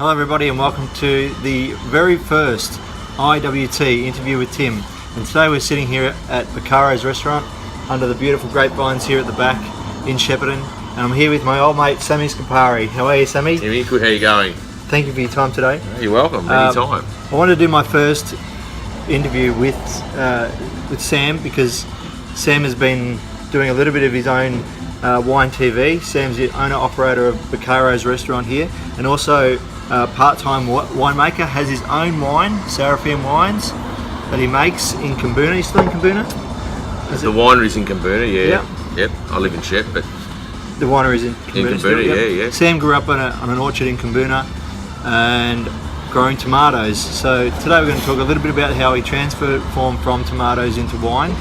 Hello everybody and welcome to the very first IWT interview with Tim. And today we're sitting here at Bicaro's restaurant under the beautiful grapevines here at the back in Shepparton. And I'm here with my old mate Sam Scarpari. How are you, Sammy? Timmy, good, how you going? Thank you for your time today. You're welcome, anytime. I wanted to do my first interview with Sam because Sam has been doing a little bit of his own wine TV. Sam's the owner-operator of Bicaro's restaurant here and also part-time winemaker, has his own wine, Seraphim wines, that he makes in Kambuna. He's still in Kambuna? The winery's in Kambuna, yeah. Yep, I live in Shep, but... The winery's in Kambuna. In Kambuna, yeah. Sam grew up on an orchard in Kambuna and growing tomatoes. So today we're going to talk a little bit about how he transformed from tomatoes into wine.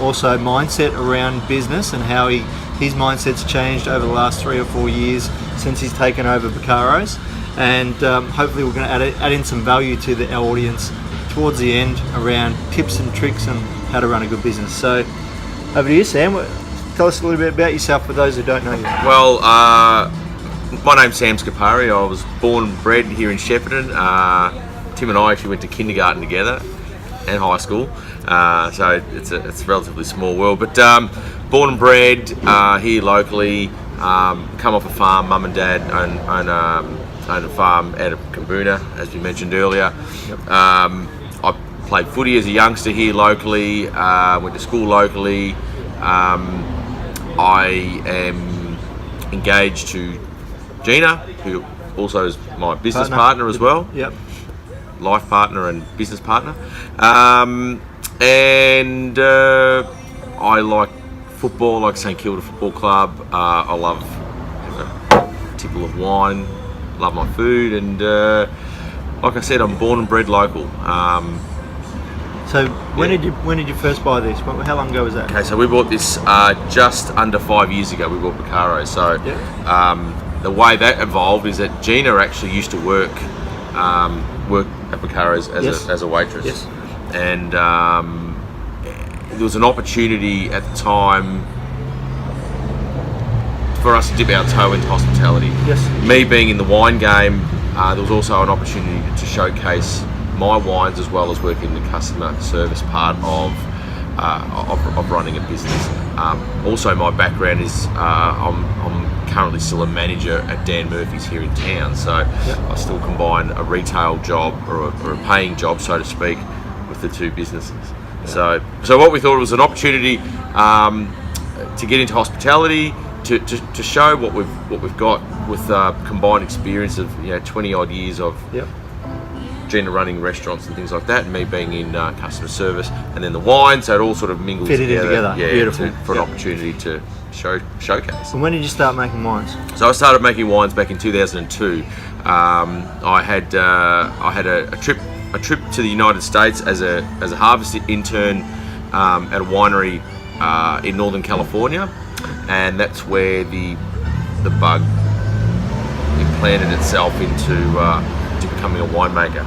Also mindset around business and how his mindset's changed over the last 3 or 4 years since he's taken over Bicaro's. And hopefully we're going to add in some value to our audience towards the end around tips and tricks on how to run a good business. So over to you, Sam. Tell us a little bit about yourself for those who don't know you. Well, my name's Sam Scarpari. I was born and bred here in Shepparton. Tim and I actually went to kindergarten together and high school, so it's a relatively small world. But born and bred here locally, come off a farm. Mum and Dad own a farm out of Kambuna, as you mentioned earlier. Yep. I played footy as a youngster here locally, went to school locally. I am engaged to Gina, who also is my business partner as well. Yep. Life partner and business partner. And I like football, like St Kilda Football Club. I love a tipple of wine, love my food, and like I said, I'm born and bred local. So when did you first buy this? How long ago was that? Okay, so we bought this just under 5 years ago. We bought Bicaro. So the way that evolved is that Gina actually used to work at Bicaro's as a waitress. Yes. And there was an opportunity at the time for us to dip our toe into hospitality. Yes. Me being in the wine game, there was also an opportunity to showcase my wines as well as work in the customer service part of running a business. Also, my background is I'm currently still a manager at Dan Murphy's here in town, so I still combine a retail job or a paying job, so to speak, with the two businesses. So what we thought was an opportunity to get into hospitality, to show what we've got with combined experience of 20 odd years of Gina running restaurants and things like that, and me being in customer service, and then the wine, so it all sort of mingled together. Yeah, beautiful. For an opportunity to showcase. And when did you start making wines? So I started making wines back in 2002. I had a trip to the United States as a harvest intern at a winery in Northern California, and that's where the bug implanted itself into becoming a winemaker.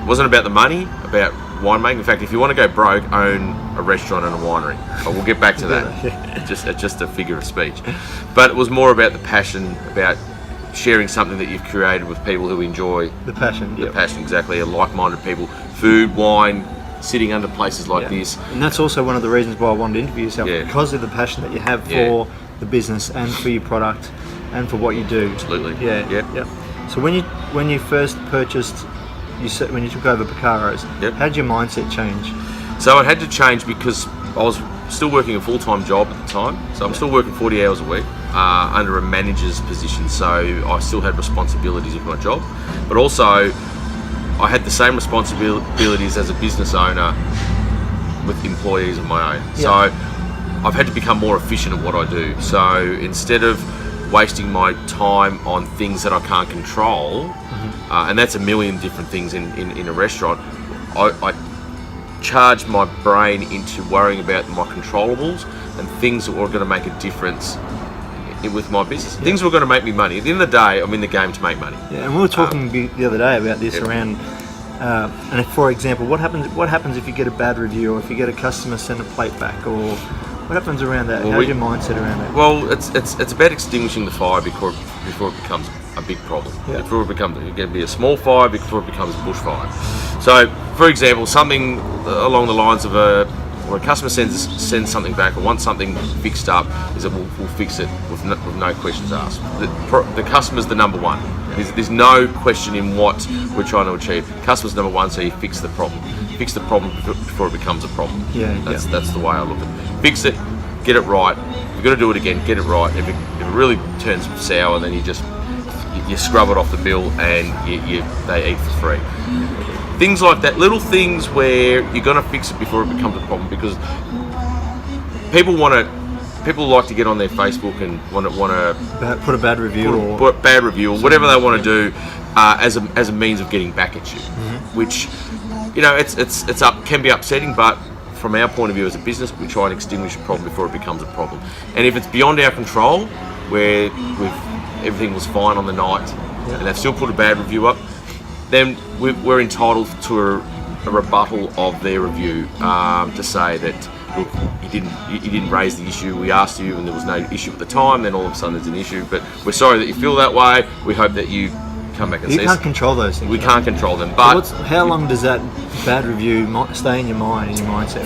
It wasn't about the money, about winemaking. In fact, if you want to go broke, own a restaurant and a winery. But we'll get back to that. Just a figure of speech. But it was more about the passion, about sharing something that you've created with people who enjoy the passion. The passion, exactly. Like-minded people, food, wine, sitting under places like this. And that's also one of the reasons why I wanted to interview yourself, because of the passion that you have for the business and for your product and for what you do. Absolutely. Yeah. So when you first purchased, when you took over Bicaro's, how did your mindset change? So it had to change because I was still working a full-time job at the time. So I'm still working 40 hours a week under a manager's position. So I still had responsibilities of my job, but also I had the same responsibilities as a business owner with employees of my own. So I've had to become more efficient at what I do. So instead of wasting my time on things that I can't control, and that's a million different things in a restaurant, I charge my brain into worrying about my controllables and things that were going to make a difference with my business. Things were going to make me money. At the end of the day, I'm in the game to make money. Yeah, and we were talking the other day about this around, and for example, what happens if you get a bad review, or if you get a customer send a plate back, or what happens around that? How's your mindset around that? Well, it's about extinguishing the fire before it becomes a big problem. Yeah. Before it becomes, it can be a small fire before it becomes a bushfire. So, for example, something along the lines of or a customer sends something back or wants something fixed up, is that we'll fix it with no questions asked. The customer's the number one. There's no question in what we're trying to achieve. Customer's number one, so you fix the problem. Fix the problem before it becomes a problem. That's the way I look at it. Fix it, get it right. You've got to do it again, get it right. If it really turns sour, then you scrub it off the bill and they eat for free. Things like that, little things where you're going to fix it before it becomes a problem, because people like to get on their Facebook and want to put a bad review or whatever they want to do as a means of getting back at you, which can be upsetting, but from our point of view as a business, we try and extinguish a problem before it becomes a problem. And if it's beyond our control, where everything was fine on the night and they've still put a bad review up, then we're entitled to a rebuttal of their review, to say that, look, you didn't raise the issue, we asked you and there was no issue at the time, then all of a sudden there's an issue, but we're sorry that you feel that way, we hope that you come back and see us. You can't control those things. We can't control them, but... So how long does that bad review stay in your mind, in your mindset?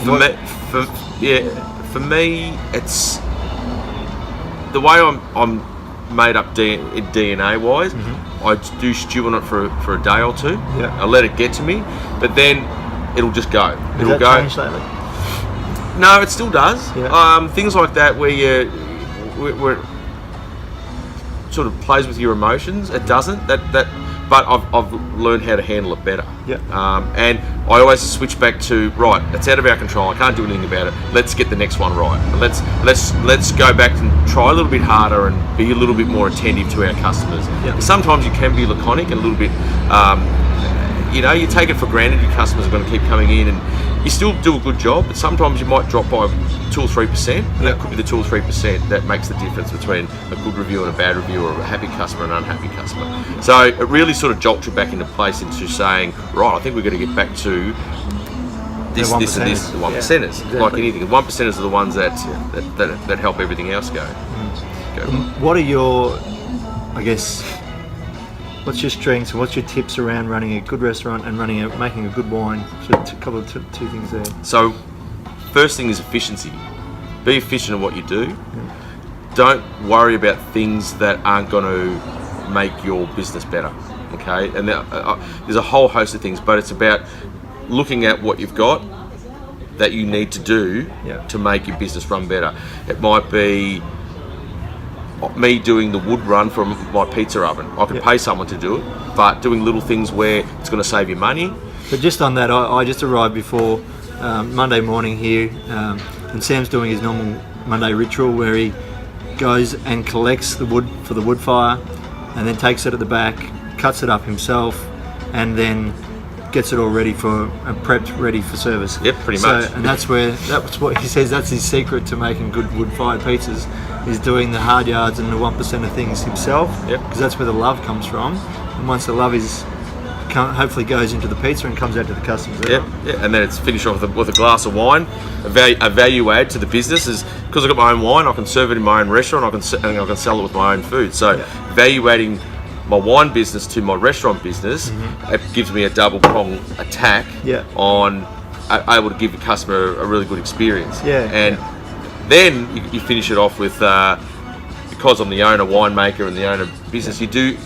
For me, it's... The way I'm made up DNA wise, I do stew on it for a day or two. I let it get to me, but then it'll just go. It'll go. Changed lately? No, it still does. Things like that where where sort of plays with your emotions. It doesn't. But I've learned how to handle it better. And I always switch back to, right, it's out of our control, I can't do anything about it, let's get the next one right. Let's go back and try a little bit harder and be a little bit more attentive to our customers. Sometimes you can be laconic and a little bit, you take it for granted your customers are going to keep coming in, and you still do a good job, but sometimes you might drop by 2 or 3%, and that could be the 2 or 3% that makes the difference between a good review and a bad review, or a happy customer and an unhappy customer. So it really sort of jolts you back into place into saying, right, I think we're going to get back to this and this, the 1%ers. Exactly. Like anything, the 1%ers are the ones that help everything else go. What are your, what's your strengths and what's your tips around running a good restaurant and making a good wine? So a couple of two things there. So first thing is efficiency. Be efficient at what you do. Don't worry about things that aren't going to make your business better. Okay, and there's a whole host of things, but it's about looking at what you've got that you need to do to make your business run better. It might be me doing the wood run from my pizza oven. I can pay someone to do it, but doing little things where it's going to save you money. But just on that, I just arrived before Monday morning here, and Sam's doing his normal Monday ritual where he goes and collects the wood for the wood fire, and then takes it at the back, cuts it up himself, and then gets it all ready prepped, ready for service. Yep, pretty much. And that's what he says. That's his secret to making good wood-fired pizzas, is doing the hard yards and the 1% of things himself. Because that's where the love comes from. And once the love hopefully goes into the pizza and comes out to the customers. And then it's finished off with a glass of wine. A value add to the business is, because I've got my own wine, I can serve it in my own restaurant. I can sell it with my own food. So value adding my wine business to my restaurant business, it gives me a double prong attack on able to give the customer a really good experience. Then you finish it off with, because I'm the owner, winemaker, and the owner business, you do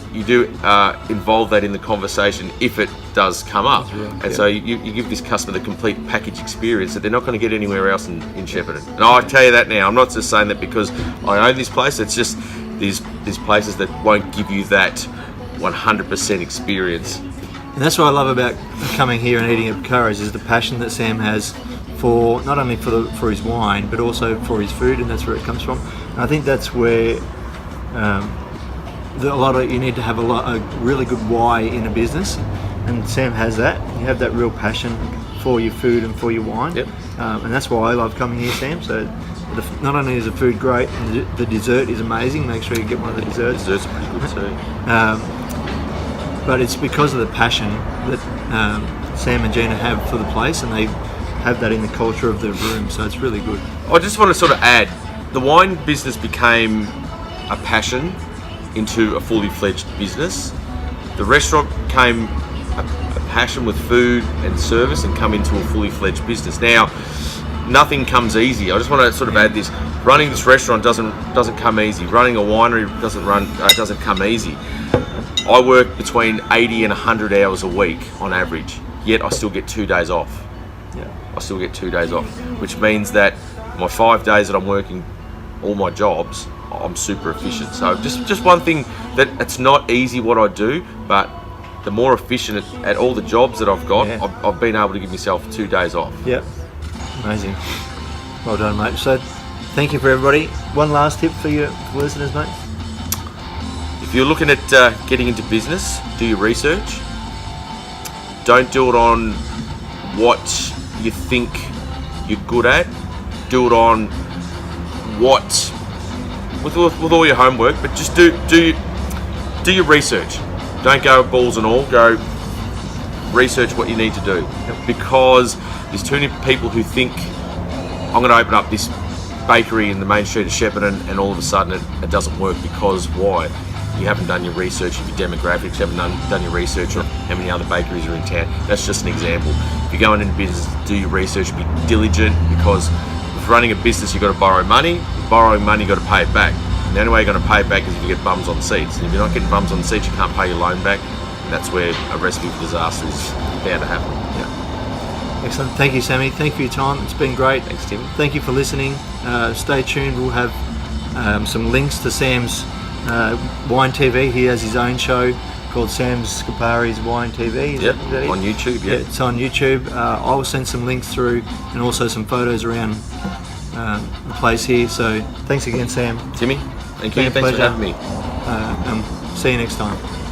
involve that in the conversation if it does come up. So you give this customer the complete package experience that they're not going to get anywhere else in Shepparton. And I tell you that now, I'm not just saying that because I own this place, it's just these places that won't give you that 100% experience. And that's what I love about coming here and eating at Bicaro's, is the passion that Sam has for not only for his wine but also for his food, and that's where it comes from. And I think that's where you need to have a really good why in a business, and Sam has that. You have that real passion for your food and for your wine, and that's why I love coming here, Sam. So not only is the food great, the dessert is amazing. Make sure you get one of the desserts. Desserts are pretty good too. But it's because of the passion that Sam and Gina have for the place, and they have that in the culture of the room, so it's really good. I just want to sort of add, the wine business became a passion into a fully fledged business. The restaurant became a passion with food and service and come into a fully fledged business. Now, nothing comes easy. I just want to sort of add this. Running this restaurant doesn't come easy. Running a winery doesn't come easy. I work between 80 and 100 hours a week on average, yet I still get 2 days off. Yeah. I still get 2 days off, which means that my 5 days that I'm working all my jobs, I'm super efficient. So just one thing, that it's not easy what I do, but the more efficient at all the jobs that I've got, Yeah. I've been able to give myself 2 days off. Yep. Amazing. Well done, mate. So thank you for everybody. One last tip for your listeners, mate. If you're looking at getting into business, do your research. Don't do it on what you think you're good at. Do it on what, with all your homework, but just do your research. Don't go balls and all. Go research what you need to do, because there's too many people who think, I'm going to open up this bakery in the main street of Shepparton, and all of a sudden it doesn't work. Because why? You haven't done your research of your demographics, you haven't done your research on how many other bakeries are in town. That's just an example. If you're going into business, do your research, be diligent, because with running a business, you've got to borrow money. With borrowing money, you've got to pay it back. And the only way you're going to pay it back is if you get bums on seats. And if you're not getting bums on seats, you can't pay your loan back. And that's where a recipe for disaster is bound to happen. Yeah. Excellent. Thank you, Sammy. Thank you for your time. It's been great. Thanks, Tim. Thank you for listening. Stay tuned. We'll have some links to Sam's Wine TV. He has his own show called Sam Scarpari's Wine TV. Yep, on YouTube. Yeah, it's on YouTube. I will send some links through, and also some photos around the place here. So thanks again, Sam. Timmy, thank you. Been a Thanks for pleasure. having me. See you next time.